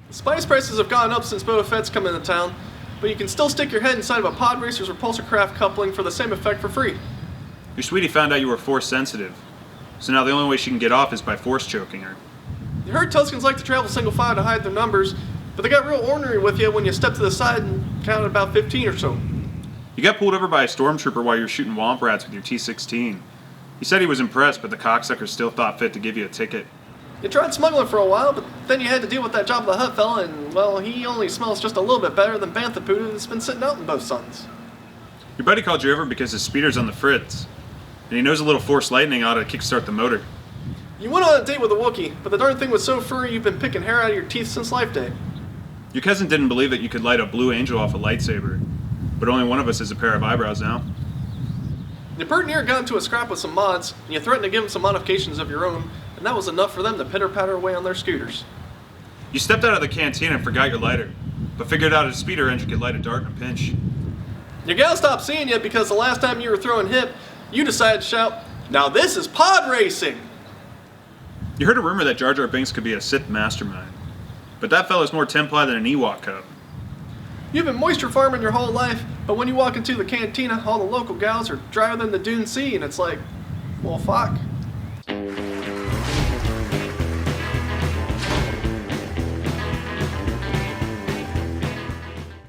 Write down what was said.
Spice prices have gone up since Boba Fett's come into town, but you can still stick your head inside of a pod racer's repulsor craft coupling for the same effect for free. Your sweetie found out you were force sensitive, so now the only way she can get off is by force choking her. You heard Tuskens like to travel single file to hide their numbers, but they got real ornery with you when you stepped to the side and counted about 15 or so. You got pulled over by a stormtrooper while you were shooting womp rats with your T-16. He said he was impressed, but the cocksucker still thought fit to give you a ticket. You tried smuggling for a while, but then you had to deal with that Jabba the Hutt fella, and, well, he only smells just a little bit better than Bantha Poodoo that's been sitting out in both suns. Your buddy called you over because his speeder's on the fritz, and he knows a little force lightning ought to kickstart the motor. You went on a date with a Wookiee, but the darn thing was so furry you've been picking hair out of your teeth since Life Day. Your cousin didn't believe that you could light a blue angel off a lightsaber, but only one of us has a pair of eyebrows now. You pert near got into a scrap with some mods, and you threatened to give them some modifications of your own, and that was enough for them to pitter-patter away on their scooters. You stepped out of the canteen and forgot your lighter, but figured out a speeder engine could light a dart in a pinch. Your gal stopped seeing you because the last time you were throwing hip, you decided to shout, "Now this is pod racing!" You heard a rumor that Jar Jar Binks could be a Sith mastermind, but that fella's more Templar than an Ewok cub. You've been moisture farming your whole life, but when you walk into the cantina, all the local gals are drier than the Dune Sea, and it's like, well, fuck.